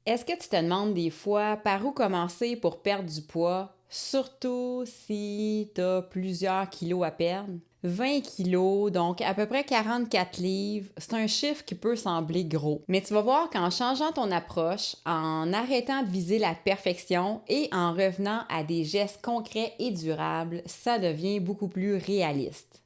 Est-ce que tu te demandes des fois par où commencer pour perdre du poids, surtout si tu as plusieurs kilos à perdre? 20 kilos, donc à peu près 44 livres, c'est un chiffre qui peut sembler gros. Mais tu vas voir qu'en changeant ton approche, en arrêtant de viser la perfection et en revenant à des gestes concrets et durables, ça devient beaucoup plus réaliste.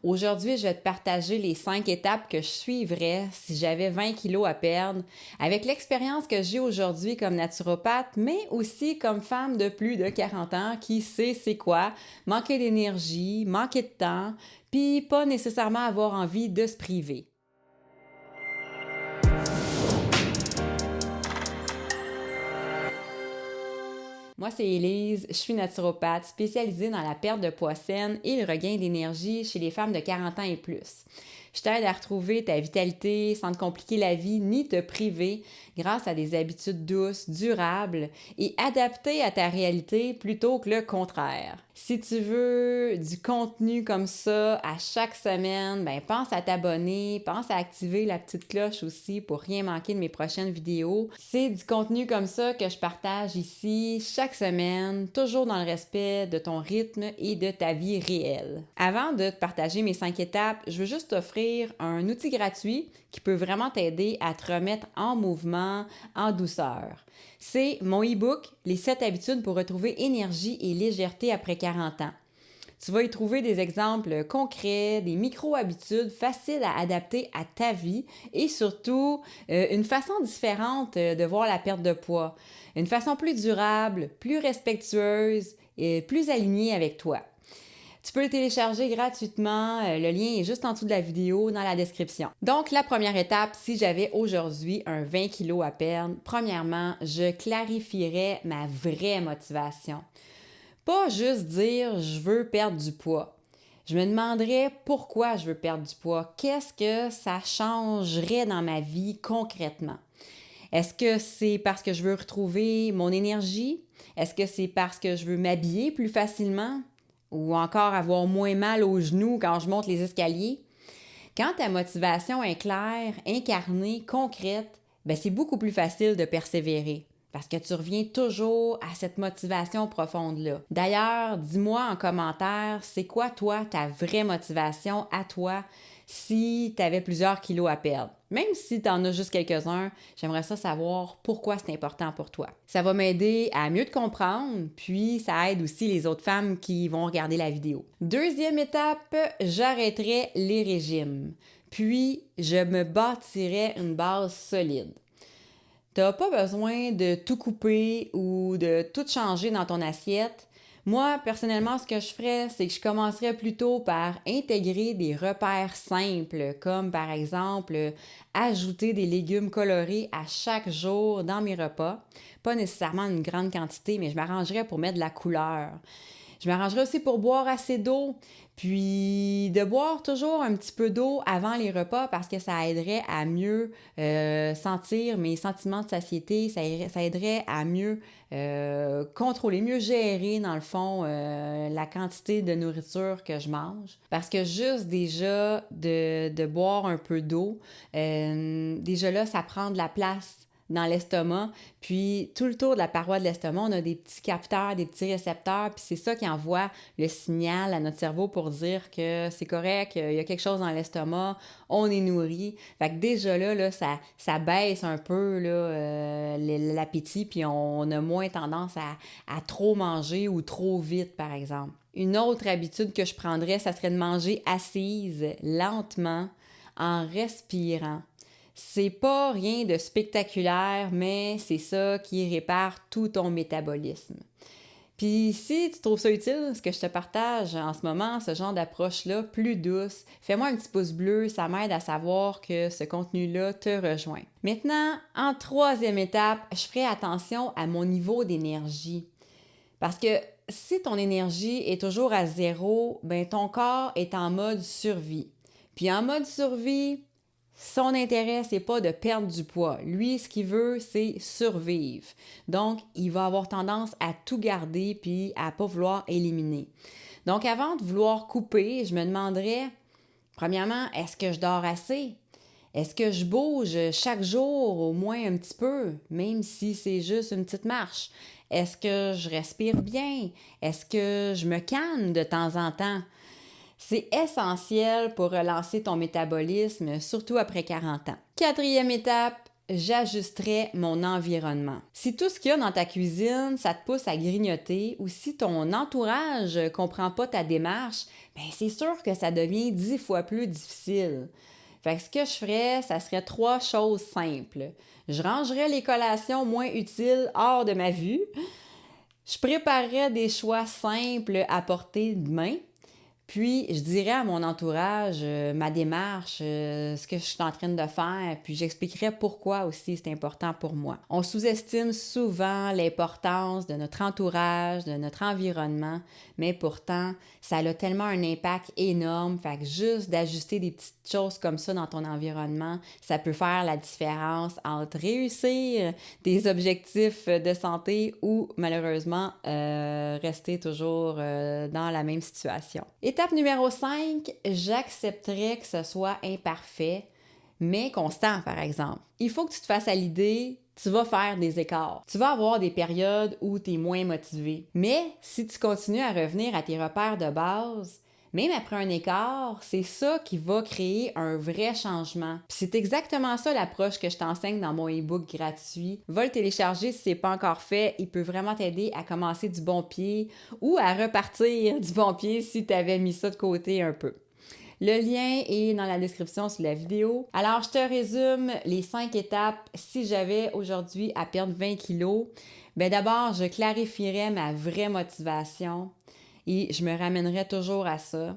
Aujourd'hui, je vais te partager les 5 étapes que je suivrais si j'avais 20 kilos à perdre avec l'expérience que j'ai aujourd'hui comme naturopathe, mais aussi comme femme de plus de 40 ans qui sait c'est quoi manquer d'énergie, manquer de temps, puis pas nécessairement avoir envie de se priver. Moi, c'est Élise, je suis naturopathe spécialisée dans la perte de poids saine et le regain d'énergie chez les femmes de 40 ans et plus. Je t'aide à retrouver ta vitalité sans te compliquer la vie ni te priver grâce à des habitudes douces, durables et adaptées à ta réalité plutôt que le contraire. Si tu veux du contenu comme ça à chaque semaine, ben pense à t'abonner, pense à activer la petite cloche aussi pour rien manquer de mes prochaines vidéos. C'est du contenu comme ça que je partage ici chaque semaine, toujours dans le respect de ton rythme et de ta vie réelle. Avant de te partager mes 5 étapes, je veux juste t'offrir un outil gratuit qui peut vraiment t'aider à te remettre en mouvement, en douceur. C'est mon e-book Les 7 habitudes pour retrouver énergie et légèreté après 40 ans. Tu vas y trouver des exemples concrets, des micro-habitudes faciles à adapter à ta vie et surtout une façon différente de voir la perte de poids. Une façon plus durable, plus respectueuse et plus alignée avec toi. Tu peux le télécharger gratuitement. Le lien est juste en dessous de la vidéo dans la description. Donc, la première étape, si j'avais aujourd'hui un 20 kg à perdre, premièrement, je clarifierais ma vraie motivation. Pas juste dire je veux perdre du poids. Je me demanderais pourquoi je veux perdre du poids. Qu'est-ce que ça changerait dans ma vie concrètement? Est-ce que c'est parce que je veux retrouver mon énergie? Est-ce que c'est parce que je veux m'habiller plus facilement? Ou encore avoir moins mal aux genoux quand je monte les escaliers? Quand ta motivation est claire, incarnée, concrète, ben c'est beaucoup plus facile de persévérer. Parce que tu reviens toujours à cette motivation profonde-là. D'ailleurs, dis-moi en commentaire, c'est quoi toi ta vraie motivation à toi si tu avais plusieurs kilos à perdre? Même si tu en as juste quelques-uns, j'aimerais ça savoir pourquoi c'est important pour toi. Ça va m'aider à mieux te comprendre, puis ça aide aussi les autres femmes qui vont regarder la vidéo. Deuxième étape, j'arrêterai les régimes. Puis, je me bâtirai une base solide. T'as pas besoin de tout couper ou de tout changer dans ton assiette. Moi, personnellement, ce que je ferais, c'est que je commencerais plutôt par intégrer des repères simples, comme par exemple ajouter des légumes colorés à chaque jour dans mes repas. Pas nécessairement une grande quantité, mais je m'arrangerais pour mettre de la couleur. Je m'arrangerais aussi pour boire assez d'eau, puis de boire toujours un petit peu d'eau avant les repas parce que ça aiderait à mieux sentir mes sentiments de satiété, ça aiderait à mieux contrôler, mieux gérer dans le fond la quantité de nourriture que je mange. Parce que juste déjà de boire un peu d'eau, déjà là, ça prend de la place dans l'estomac, puis tout le tour de la paroi de l'estomac, on a des petits capteurs, des petits récepteurs, puis c'est ça qui envoie le signal à notre cerveau pour dire que c'est correct, il y a quelque chose dans l'estomac, on est nourri. Fait que déjà là ça baisse un peu l'appétit, puis on a moins tendance à trop manger ou trop vite, par exemple. Une autre habitude que je prendrais, ça serait de manger assise, lentement, en respirant. C'est pas rien de spectaculaire, mais c'est ça qui répare tout ton métabolisme. Puis si tu trouves ça utile, ce que je te partage en ce moment, ce genre d'approche-là, plus douce, fais-moi un petit pouce bleu, ça m'aide à savoir que ce contenu-là te rejoint. Maintenant, en troisième étape, je ferai attention à mon niveau d'énergie. Parce que si ton énergie est toujours à zéro, ben ton corps est en mode survie. Puis en mode survie, son intérêt, c'est pas de perdre du poids. Lui, ce qu'il veut, c'est survivre. Donc, il va avoir tendance à tout garder puis à pas vouloir éliminer. Donc, avant de vouloir couper, je me demanderais, premièrement, est-ce que je dors assez? Est-ce que je bouge chaque jour au moins un petit peu, même si c'est juste une petite marche? Est-ce que je respire bien? Est-ce que je me calme de temps en temps? C'est essentiel pour relancer ton métabolisme, surtout après 40 ans. Quatrième étape, j'ajusterai mon environnement. Si tout ce qu'il y a dans ta cuisine, ça te pousse à grignoter ou si ton entourage ne comprend pas ta démarche, bien c'est sûr que ça devient 10 fois plus difficile. Fait que ce que je ferais, ça serait 3 choses simples. Je rangerais les collations moins utiles hors de ma vue. Je préparerais des choix simples à portée de main. Puis, je dirais à mon entourage ma démarche, ce que je suis en train de faire, puis j'expliquerai pourquoi aussi c'est important pour moi. On sous-estime souvent l'importance de notre entourage, de notre environnement, mais pourtant, ça a tellement un impact énorme. Fait que juste d'ajuster des petites choses comme ça dans ton environnement, ça peut faire la différence entre réussir des objectifs de santé ou malheureusement rester toujours dans la même situation. Étape numéro 5, j'accepterais que ce soit imparfait, mais constant, par exemple. Il faut que tu te fasses à l'idée, tu vas faire des écarts. Tu vas avoir des périodes où tu es moins motivé. Mais si tu continues à revenir à tes repères de base, même après un écart, c'est ça qui va créer un vrai changement. Puis c'est exactement ça l'approche que je t'enseigne dans mon e-book gratuit. Va le télécharger si c'est pas encore fait. Il peut vraiment t'aider à commencer du bon pied ou à repartir du bon pied si tu avais mis ça de côté un peu. Le lien est dans la description sous la vidéo. Alors, je te résume les 5 étapes si j'avais aujourd'hui à perdre 20 kilos. Bien, d'abord, je clarifierais ma vraie motivation et je me ramènerais toujours à ça.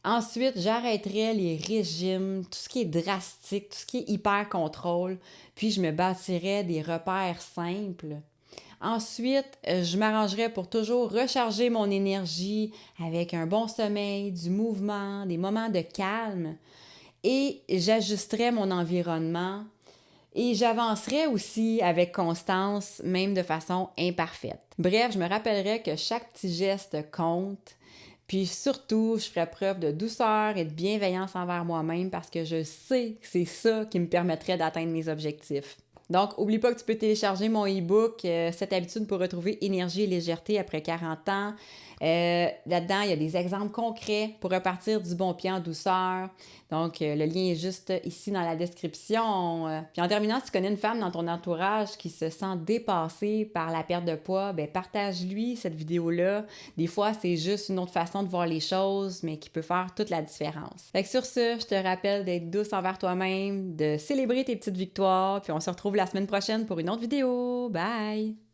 Ensuite, j'arrêterais les régimes, tout ce qui est drastique, tout ce qui est hyper contrôle, puis je me bâtirais des repères simples. Ensuite, je m'arrangerais pour toujours recharger mon énergie avec un bon sommeil, du mouvement, des moments de calme et j'ajusterais mon environnement et j'avancerais aussi avec constance, même de façon imparfaite. Bref, je me rappellerais que chaque petit geste compte. Puis surtout, je ferais preuve de douceur et de bienveillance envers moi-même parce que je sais que c'est ça qui me permettrait d'atteindre mes objectifs. Donc, oublie pas que tu peux télécharger mon e-book « 7 habitudes pour retrouver énergie et légèreté après 40 ans ». Là-dedans, il y a des exemples concrets pour repartir du bon pied en douceur. Donc, le lien est juste ici dans la description. Puis en terminant, si tu connais une femme dans ton entourage qui se sent dépassée par la perte de poids, bien, partage-lui cette vidéo-là. Des fois, c'est juste une autre façon de voir les choses, mais qui peut faire toute la différence. Fait que sur ce, je te rappelle d'être douce envers toi-même, de célébrer tes petites victoires, puis on se retrouve la semaine prochaine pour une autre vidéo. Bye!